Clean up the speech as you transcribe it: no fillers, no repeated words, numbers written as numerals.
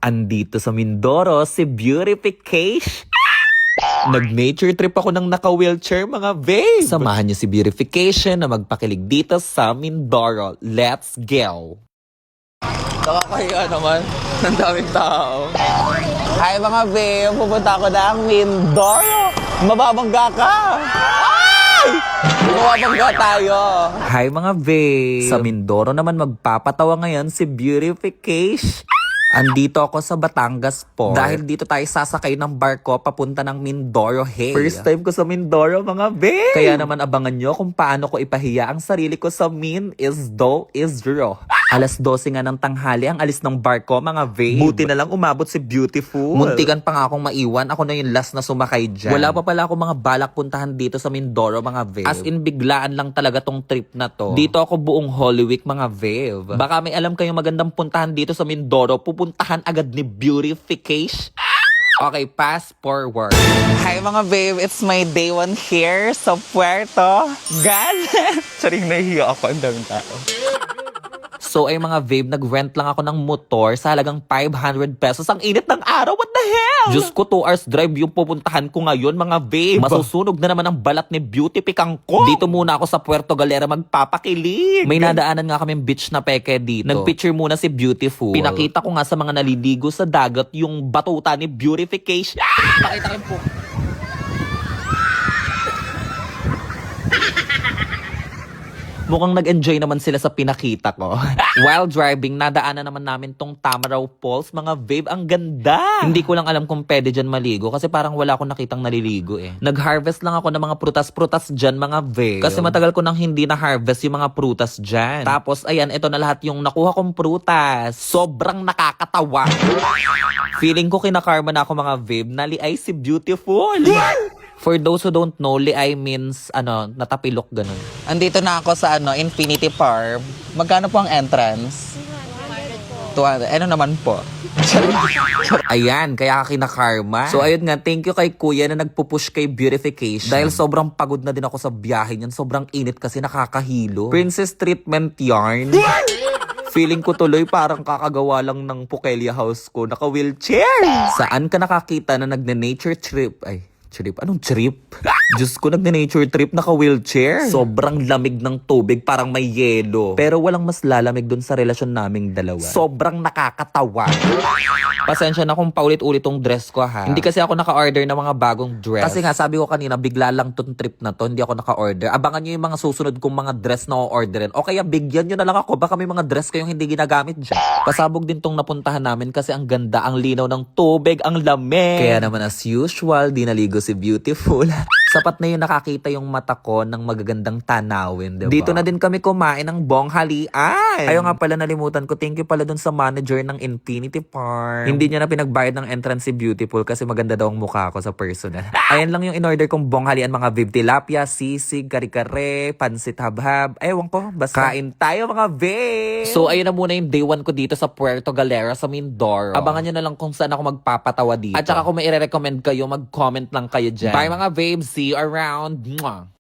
Andito sa Mindoro, si Beautification. Nag-nature trip ako ng naka-wheelchair, mga babe. Samahan niyo si Beautification na magpakilig dito sa Mindoro. Let's go! Nakakahiya naman. Ang daming tao. Hi mga babe, pupunta ako ng Mindoro. Mababangga ka! Ay! Mababangga tayo. Hi mga babe. Sa Mindoro naman magpapatawa ngayon si Beautification. Andito ako sa Batangas po. Dahil dito tayo sasakay ng barko papunta ng Mindoro. Hey! First time ko sa Mindoro, mga babe! Kaya naman abangan nyo kung paano ko ipahiya ang sarili ko sa Min is do is zero. Alas 12 nga ng tanghali ang alis ng barko, mga babe. Buti na lang umabot si Beautiful. Muntikan pa nga akong maiwan. Ako na yung last na sumakay dyan. Wala pa pala ako mga balak puntahan dito sa Mindoro, mga babe. As in, biglaan lang talaga tong trip na to. Dito ako buong Holy Week, mga babe. Baka may alam kayong magandang puntahan dito sa Mindoro, pupuntahan agad ni Beautification. Okay, fast forward. Hi mga babe, it's my day 1 here sa Puerto Galera. Saring nahihiya ako, ang daming tao. So ay mga babe, nag-rent lang ako ng motor sa halagang 500 pesos. Ang init ng araw, what the hell? Diyos ko, 2 hours drive yung pupuntahan ko ngayon, mga babe. Masusunog na naman ang balat ni Beautification ko. Dito muna ako sa Puerto Galera magpapakilig. May nadaanan nga kaming beach na peke dito. Nag-picture muna si Beautiful. Pinakita ko nga sa mga naliligo sa dagat yung batuta ni Beautification. Pakita ko po. Mukhang nag-enjoy naman sila sa pinakita ko. While driving, nadaanan naman namin tong Tamaraw Falls. Mga babe, ang ganda! Hindi ko lang alam kung pwede dyan maligo kasi parang wala akong nakitang naliligo eh. Nag-harvest lang ako ng mga prutas-prutas dyan, mga babe. Kasi matagal ko nang hindi na-harvest yung mga prutas dyan. Tapos, ayan, ito na lahat yung nakuha kong prutas. Sobrang nakakatawa. Feeling ko kinakarma na ako, mga babe. Naliay si Beautiful. For those who don't know, liay means, natapilok, ganun. Andito na ako sa, Infinity Farm. Magkano po ang entrance? 200. Ano naman po? Ayan, kaya kinakarma. So, ayun nga, thank you kay kuya na nagpupush kay Beautification. Dahil sobrang pagod na din ako sa biyahe niyan. Sobrang init kasi nakakahilo. Princess treatment yarn. Feeling ko tuloy parang kakagawa lang ng Pukelia house ko. Naka-wheelchair. Saan ka nakakita na nagne-nature trip? Trip? Anong trip? Diyos ko, nagne-nature trip, naka-wheelchair. Sobrang lamig ng tubig, parang may yelo. Pero walang mas lalamig dun sa relasyon naming dalawa. Sobrang nakakatawa. Pasensya na kung paulit-ulit tong dress ko, ha? Hindi kasi ako naka-order ng mga bagong dress. Kasi nga, sabi ko kanina, bigla lang tong trip na to, hindi ako naka-order. Abangan nyo yung mga susunod kong mga dress na o-orderin. O kaya bigyan nyo na lang ako, baka may mga dress kayong hindi ginagamit dyan. Pasabog din tong napuntahan namin kasi ang ganda, ang linaw ng tubig, ang lamig. Kaya naman as usual, di naligo si Beautiful. Sapat na yung nakakita yung mata ko ng magagandang tanawin, diba? Dito na din kami kumain ng bonghalian. Ayaw nga pala, nalimutan ko. Thank you pala dun sa manager ng Infinity Farm. Hindi niya na pinagbayad ng entrance si Beautiful kasi maganda daw ang mukha ko sa personal. Ayan lang yung in-order kong bonghalian, mga babe. Tilapia, sisig, kare-kare, pansit habhab. Ewan ko, basta kain tayo, mga babe. So, ayun na muna yung day 1 ko dito sa Puerto Galera sa Mindoro. Abangan nyo na lang kung saan ako magpapatawa dito. At saka kung may i-recommend kayo, mag-comment lang kayo dyan. Bye mga babes, see you around. Mwah!